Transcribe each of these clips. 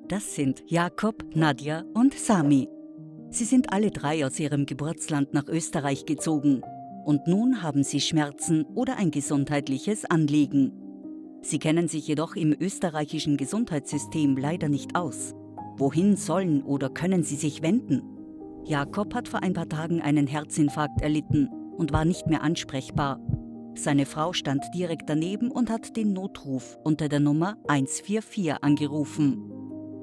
Das sind Jakob, Nadja und Sami. Sie sind alle drei aus ihrem Geburtsland nach Österreich gezogen. Und nun haben sie Schmerzen oder ein gesundheitliches Anliegen. Sie kennen sich jedoch im österreichischen Gesundheitssystem leider nicht aus. Wohin sollen oder können sie sich wenden? Jakob hat vor ein paar Tagen einen Herzinfarkt erlitten und war nicht mehr ansprechbar. Seine Frau stand direkt daneben und hat den Notruf unter der Nummer 144 angerufen.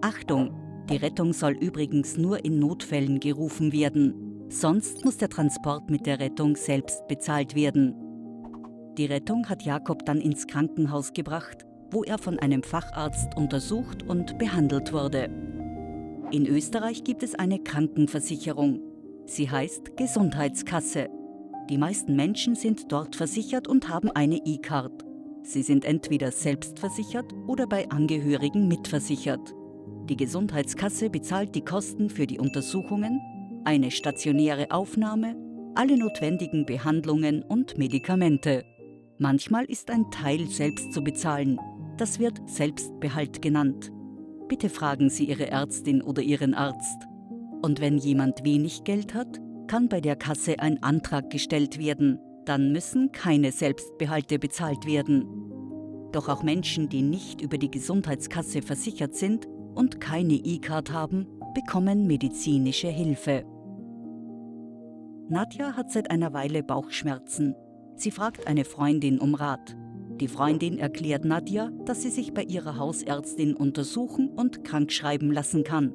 Achtung! Die Rettung soll übrigens nur in Notfällen gerufen werden. Sonst muss der Transport mit der Rettung selbst bezahlt werden. Die Rettung hat Jakob dann ins Krankenhaus gebracht, wo er von einem Facharzt untersucht und behandelt wurde. In Österreich gibt es eine Krankenversicherung. Sie heißt Gesundheitskasse. Die meisten Menschen sind dort versichert und haben eine E-Card. Sie sind entweder selbstversichert oder bei Angehörigen mitversichert. Die Gesundheitskasse bezahlt die Kosten für die Untersuchungen, eine stationäre Aufnahme, alle notwendigen Behandlungen und Medikamente. Manchmal ist ein Teil selbst zu bezahlen. Das wird Selbstbehalt genannt. Bitte fragen Sie Ihre Ärztin oder Ihren Arzt. Und wenn jemand wenig Geld hat, kann bei der Kasse ein Antrag gestellt werden. Dann müssen keine Selbstbehalte bezahlt werden. Doch auch Menschen, die nicht über die Gesundheitskasse versichert sind und keine E-Card haben, bekommen medizinische Hilfe. Nadja hat seit einer Weile Bauchschmerzen. Sie fragt eine Freundin um Rat. Die Freundin erklärt Nadja, dass sie sich bei ihrer Hausärztin untersuchen und krankschreiben lassen kann.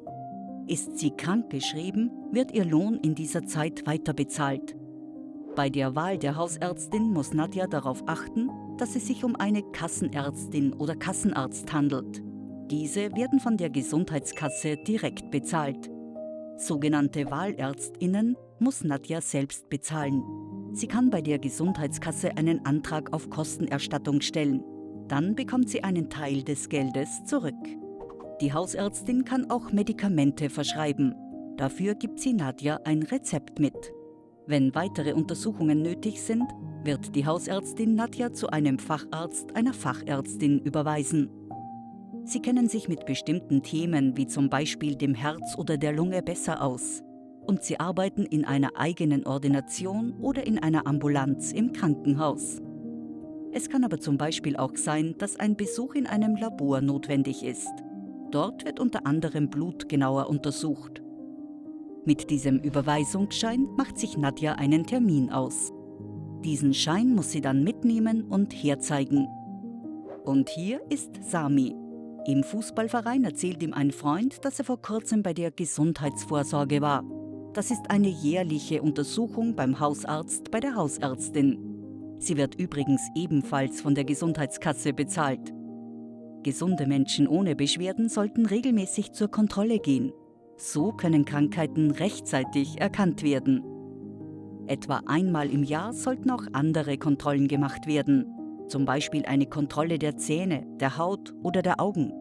Ist sie krankgeschrieben, wird ihr Lohn in dieser Zeit weiterbezahlt. Bei der Wahl der Hausärztin muss Nadja darauf achten, dass es sich um eine Kassenärztin oder Kassenarzt handelt. Diese werden von der Gesundheitskasse direkt bezahlt. Sogenannte WahlärztInnen muss Nadja selbst bezahlen. Sie kann bei der Gesundheitskasse einen Antrag auf Kostenerstattung stellen. Dann bekommt sie einen Teil des Geldes zurück. Die Hausärztin kann auch Medikamente verschreiben. Dafür gibt sie Nadja ein Rezept mit. Wenn weitere Untersuchungen nötig sind, wird die Hausärztin Nadja zu einem Facharzt, einer Fachärztin überweisen. Sie kennen sich mit bestimmten Themen wie zum Beispiel dem Herz oder der Lunge besser aus. Und sie arbeiten in einer eigenen Ordination oder in einer Ambulanz im Krankenhaus. Es kann aber zum Beispiel auch sein, dass ein Besuch in einem Labor notwendig ist. Dort wird unter anderem Blut genauer untersucht. Mit diesem Überweisungsschein macht sich Nadja einen Termin aus. Diesen Schein muss sie dann mitnehmen und herzeigen. Und hier ist Sami. Im Fußballverein erzählt ihm ein Freund, dass er vor kurzem bei der Gesundheitsvorsorge war. Das ist eine jährliche Untersuchung beim Hausarzt, bei der Hausärztin. Sie wird übrigens ebenfalls von der Gesundheitskasse bezahlt. Gesunde Menschen ohne Beschwerden sollten regelmäßig zur Kontrolle gehen. So können Krankheiten rechtzeitig erkannt werden. Etwa einmal im Jahr sollten auch andere Kontrollen gemacht werden. Zum Beispiel eine Kontrolle der Zähne, der Haut oder der Augen.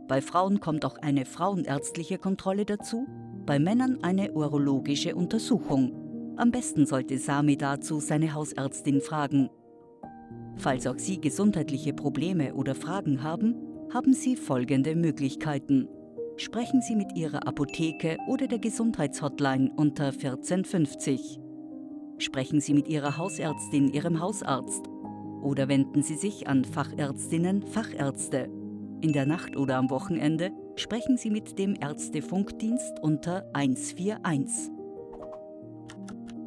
Bei Frauen kommt auch eine frauenärztliche Kontrolle dazu, bei Männern eine urologische Untersuchung. Am besten sollte Sami dazu seine Hausärztin fragen. Falls auch Sie gesundheitliche Probleme oder Fragen haben, haben Sie folgende Möglichkeiten. Sprechen Sie mit Ihrer Apotheke oder der Gesundheitshotline unter 1450. Sprechen Sie mit Ihrer Hausärztin, Ihrem Hausarzt. Oder wenden Sie sich an Fachärztinnen, Fachärzte. In der Nacht oder am Wochenende sprechen Sie mit dem Ärztefunkdienst unter 141.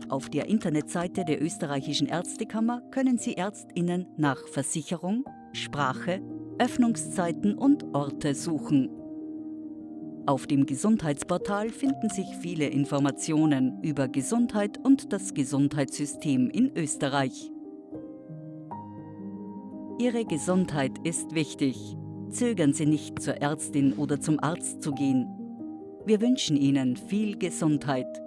Auf der Internetseite der Österreichischen Ärztekammer können Sie ÄrztInnen nach Versicherung, Sprache, Öffnungszeiten und Orte suchen. Auf dem Gesundheitsportal finden sich viele Informationen über Gesundheit und das Gesundheitssystem in Österreich. Ihre Gesundheit ist wichtig. Zögern Sie nicht, zur Ärztin oder zum Arzt zu gehen. Wir wünschen Ihnen viel Gesundheit.